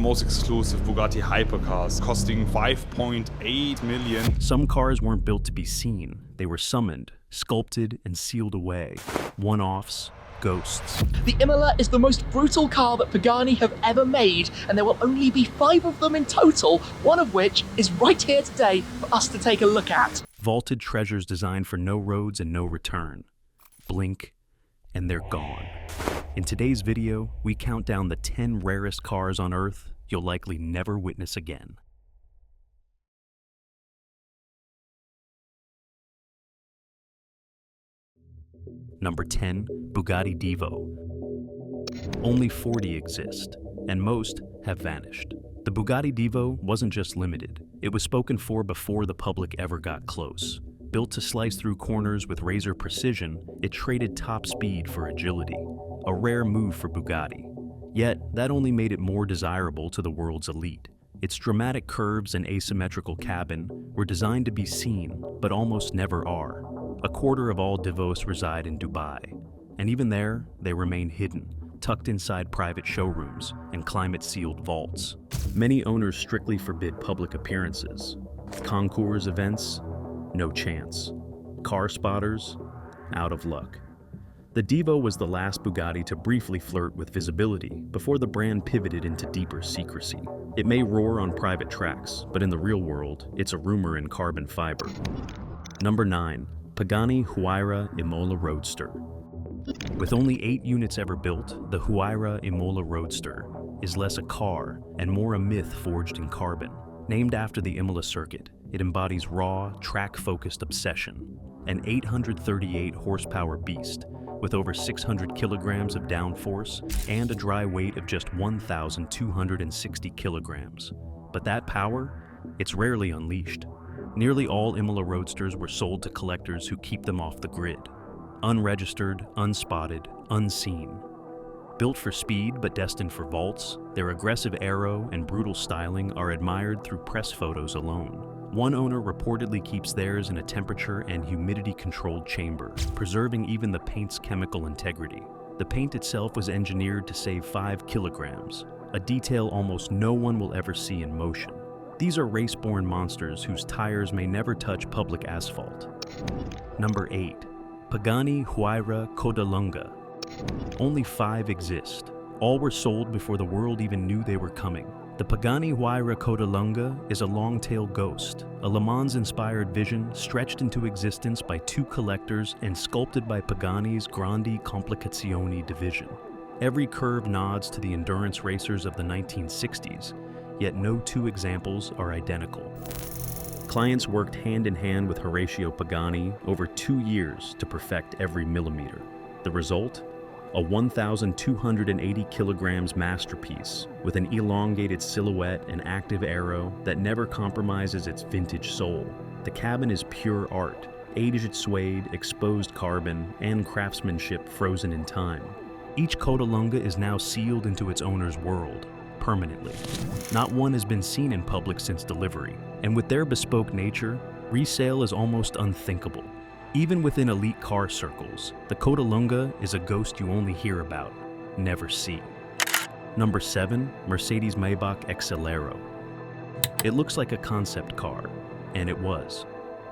most exclusive Bugatti hypercars, costing 5.8 million. Some cars weren't built to be seen. They were summoned, sculpted, and sealed away. One-offs, ghosts. The Imola is the most brutal car that Pagani have ever made, and there will only be 5 of them in total, one of which is right here today for us to take a look at. Vaulted treasures designed for no roads and no return. Blink, and they're gone. In today's video, we count down the 10 rarest cars on Earth you'll likely never witness again. Number 10, Bugatti Divo. Only 40 exist, and most have vanished. The Bugatti Divo wasn't just limited. It was spoken for before the public ever got close. Built to slice through corners with razor precision, it traded top speed for agility, a rare move for Bugatti. Yet, that only made it more desirable to the world's elite. Its dramatic curves and asymmetrical cabin were designed to be seen, but almost never are. A quarter of all Divos reside in Dubai, and even there, they remain hidden, tucked inside private showrooms and climate-sealed vaults. Many owners strictly forbid public appearances. Concours events, no chance. Car spotters, out of luck. The Divo was the last Bugatti to briefly flirt with visibility before the brand pivoted into deeper secrecy. It may roar on private tracks, but in the real world, it's a rumor in carbon fiber. Number 9. Pagani Huayra Imola Roadster. With only 8 units ever built, the Huayra Imola Roadster is less a car and more a myth forged in carbon. Named after the Imola circuit, it embodies raw, track-focused obsession, an 838 horsepower beast with over 600 kilograms of downforce and a dry weight of just 1,260 kilograms. But that power, it's rarely unleashed. Nearly all Imola Roadsters were sold to collectors who keep them off the grid. Unregistered, unspotted, unseen. Built for speed but destined for vaults, their aggressive aero and brutal styling are admired through press photos alone. One owner reportedly keeps theirs in a temperature and humidity-controlled chamber, preserving even the paint's chemical integrity. The paint itself was engineered to save 5 kilograms, a detail almost no one will ever see in motion. These are race-born monsters whose tires may never touch public asphalt. Number 8. Pagani Huayra Codalunga. Only 5 exist. All were sold before the world even knew they were coming. The Pagani Huayra Codalunga is a long-tail ghost, a Le Mans-inspired vision stretched into existence by 2 collectors and sculpted by Pagani's Grandi Complicazioni division. Every curve nods to the endurance racers of the 1960s, yet no 2 examples are identical. Clients worked hand-in-hand with Horacio Pagani over 2 years to perfect every millimeter. The result? A 1,280 kilograms masterpiece with an elongated silhouette and active aero that never compromises its vintage soul. The cabin is pure art, aged suede, exposed carbon, and craftsmanship frozen in time. Each Codalunga is now sealed into its owner's world, permanently. Not one has been seen in public since delivery, and with their bespoke nature, resale is almost unthinkable. Even within elite car circles, the Codalunga is a ghost you only hear about, never see. Number 7, Mercedes-Maybach Excelero. It looks like a concept car, and it was.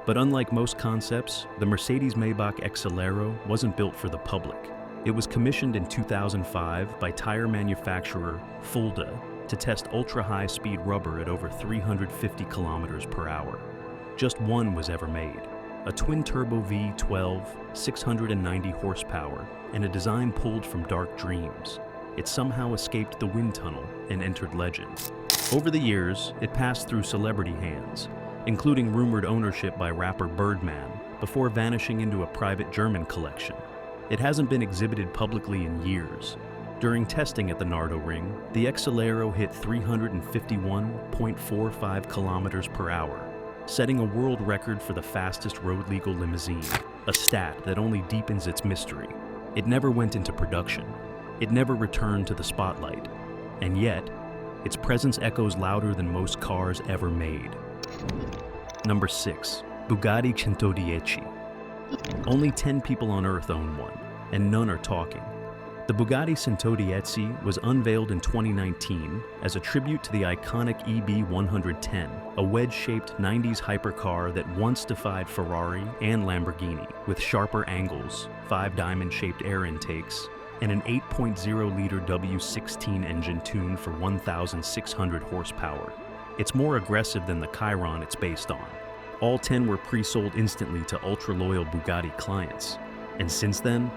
But unlike most concepts, the Mercedes-Maybach Excelero wasn't built for the public. It was commissioned in 2005 by tire manufacturer Fulda to test ultra-high-speed rubber at over 350 kilometers per hour. Just one was ever made. A twin-turbo V12, 690 horsepower, and a design pulled from dark dreams. It somehow escaped the wind tunnel and entered legend. Over the years, it passed through celebrity hands, including rumored ownership by rapper Birdman, before vanishing into a private German collection. It hasn't been exhibited publicly in years. During testing at the Nardo Ring, the Excelero hit 351.45 kilometers per hour, setting a world record for the fastest road-legal limousine, a stat that only deepens its mystery. It never went into production. It never returned to the spotlight. And yet, its presence echoes louder than most cars ever made. Number 6. Bugatti 110. Only 10 people on Earth own one, and none are talking. The Bugatti Centodieci was unveiled in 2019 as a tribute to the iconic EB110, a wedge-shaped 90s hypercar that once defied Ferrari and Lamborghini, with sharper angles, 5 diamond-shaped air intakes, and an 8.0-liter W16 engine tuned for 1,600 horsepower. It's more aggressive than the Chiron it's based on. All 10 were pre-sold instantly to ultra-loyal Bugatti clients. And since then,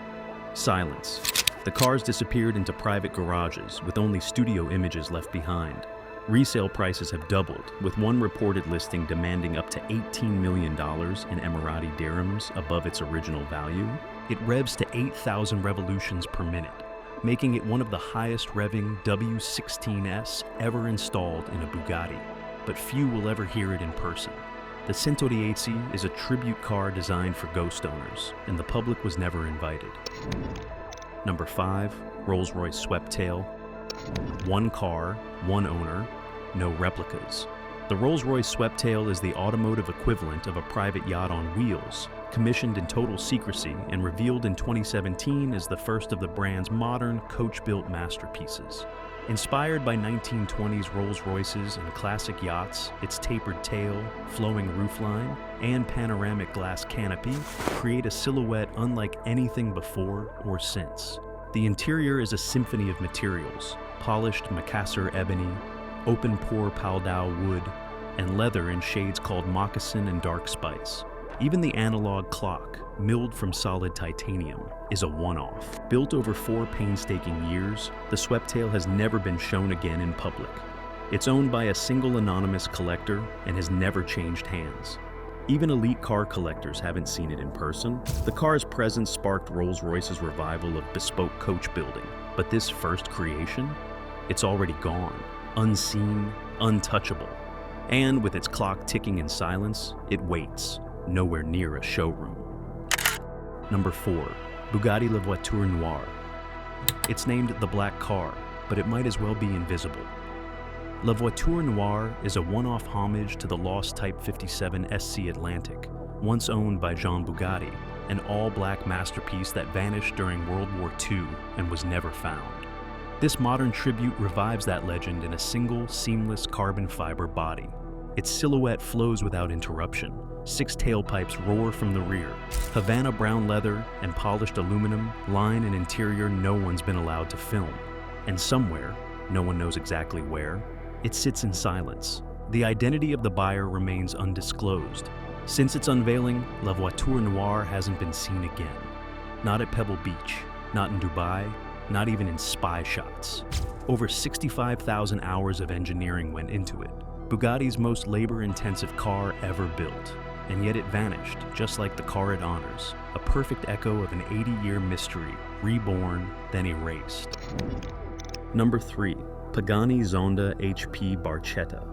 silence. The cars disappeared into private garages, with only studio images left behind. Resale prices have doubled, with one reported listing demanding up to $18 million in Emirati dirhams above its original value. It revs to 8,000 revolutions per minute, making it one of the highest revving W16s ever installed in a Bugatti. But few will ever hear it in person. The Centodieci is a tribute car designed for ghost owners, and the public was never invited. Number 5, Rolls-Royce Sweptail. One car, one owner, no replicas. The Rolls-Royce Sweptail is the automotive equivalent of a private yacht on wheels, commissioned in total secrecy and revealed in 2017 as the first of the brand's modern, coach-built masterpieces. Inspired by 1920s Rolls-Royces and classic yachts, its tapered tail, flowing roofline, and panoramic glass canopy create a silhouette unlike anything before or since. The interior is a symphony of materials: polished Macassar ebony, open-pore Paldau wood, and leather in shades called moccasin and dark spice. Even the analog clock, milled from solid titanium, is a one-off. Built over 4 painstaking years, the Sweptail has never been shown again in public. It's owned by a single anonymous collector and has never changed hands. Even elite car collectors haven't seen it in person. The car's presence sparked Rolls-Royce's revival of bespoke coach building, but this first creation? It's already gone, unseen, untouchable. And with its clock ticking in silence, it waits, nowhere near a showroom. Number 4, Bugatti La Voiture Noire. It's named the Black Car, but it might as well be invisible. La Voiture Noire is a one-off homage to the lost Type 57 SC Atlantic, once owned by Jean Bugatti, an all-black masterpiece that vanished during World War II and was never found. This modern tribute revives that legend in a single, seamless carbon fiber body. Its silhouette flows without interruption. 6 tailpipes roar from the rear. Havana brown leather and polished aluminum line an interior no one's been allowed to film. And somewhere, no one knows exactly where, it sits in silence. The identity of the buyer remains undisclosed. Since its unveiling, La Voiture Noire hasn't been seen again. Not at Pebble Beach, not in Dubai, not even in spy shots. Over 65,000 hours of engineering went into it. Bugatti's most labor-intensive car ever built. And yet it vanished, just like the car it honors, a perfect echo of an 80-year mystery, reborn, then erased. Number 3, Pagani Zonda HP Barchetta.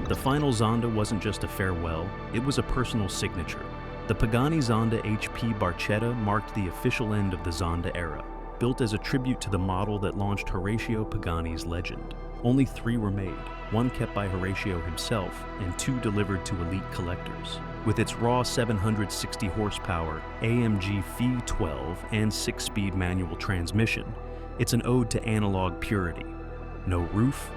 The final Zonda wasn't just a farewell, it was a personal signature. The Pagani Zonda HP Barchetta marked the official end of the Zonda era, built as a tribute to the model that launched Horatio Pagani's legend. Only 3 were made, 1 kept by Horatio himself and 2 delivered to elite collectors. With its raw 760 horsepower AMG V12 and 6-speed manual transmission, it's an ode to analog purity. No roof,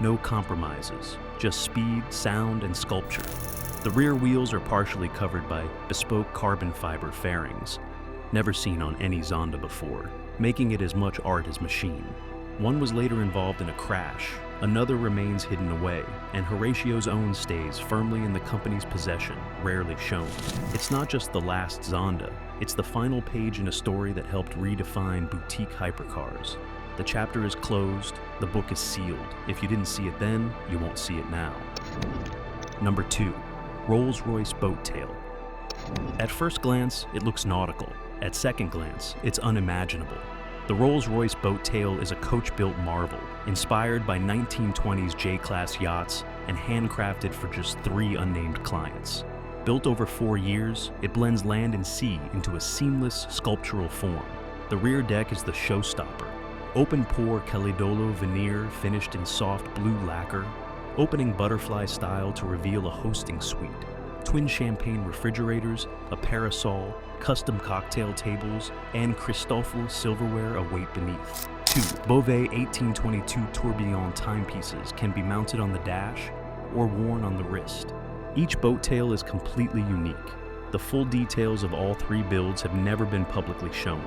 no compromises, just speed, sound, and sculpture. The rear wheels are partially covered by bespoke carbon fiber fairings, never seen on any Zonda before, making it as much art as machine. One was later involved in a crash, another remains hidden away, and Horatio's own stays firmly in the company's possession, rarely shown. It's not just the last Zonda, it's the final page in a story that helped redefine boutique hypercars. The chapter is closed, the book is sealed. If you didn't see it then, you won't see it now. Number 2, Rolls-Royce Boattail. At first glance, it looks nautical. At second glance, it's unimaginable. The Rolls-Royce Boattail is a coach-built marvel, inspired by 1920s J-class yachts and handcrafted for just 3 unnamed clients. Built over 4 years, it blends land and sea into a seamless sculptural form. The rear deck is the showstopper. Open-pore Calidolo veneer finished in soft blue lacquer, opening butterfly style to reveal a hosting suite. Twin champagne refrigerators, a parasol, custom cocktail tables, and Christoffel silverware await beneath. 2. Beauvais 1822 tourbillon timepieces can be mounted on the dash or worn on the wrist. Each boat tail is completely unique. The full details of all 3 builds have never been publicly shown.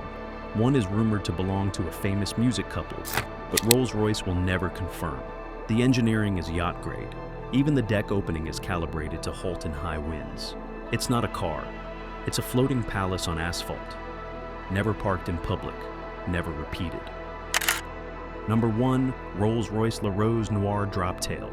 One is rumored to belong to a famous music couple, but Rolls-Royce will never confirm. The engineering is yacht grade. Even the deck opening is calibrated to halt in high winds. It's not a car. It's a floating palace on asphalt. Never parked in public, never repeated. Number 1, Rolls-Royce Le Rose Noir Droptail.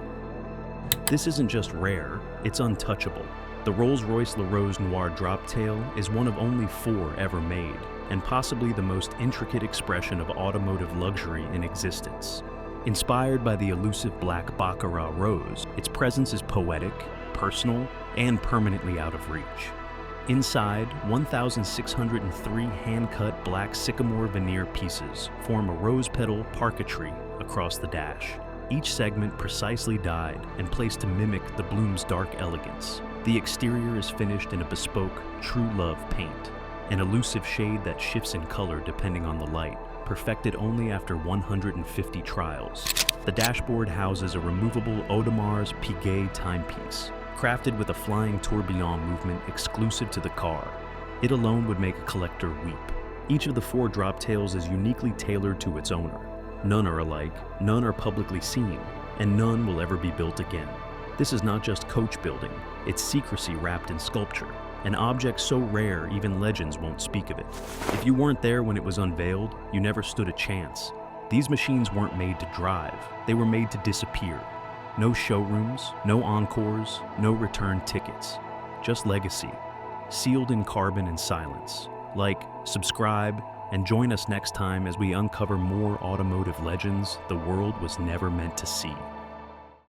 This isn't just rare, it's untouchable. The Rolls-Royce Le Rose Noir Droptail is one of only 4 ever made, and possibly the most intricate expression of automotive luxury in existence. Inspired by the elusive black Baccarat rose, its presence is poetic, personal, and permanently out of reach. Inside, 1,603 hand-cut black sycamore veneer pieces form a rose petal parquetry across the dash. Each segment precisely dyed and placed to mimic the bloom's dark elegance. The exterior is finished in a bespoke, true love paint, an elusive shade that shifts in color depending on the light, perfected only after 150 trials. The dashboard houses a removable Audemars Piguet timepiece, crafted with a flying tourbillon movement exclusive to the car. It alone would make a collector weep. Each of the 4 droptails is uniquely tailored to its owner. None are alike, none are publicly seen, and none will ever be built again. This is not just coach building, it's secrecy wrapped in sculpture. An object so rare even legends won't speak of it. If you weren't there when it was unveiled, you never stood a chance. These machines weren't made to drive, they were made to disappear. No showrooms, no encores, no return tickets. Just legacy, sealed in carbon and silence. Like, subscribe, and join us next time as we uncover more automotive legends the world was never meant to see.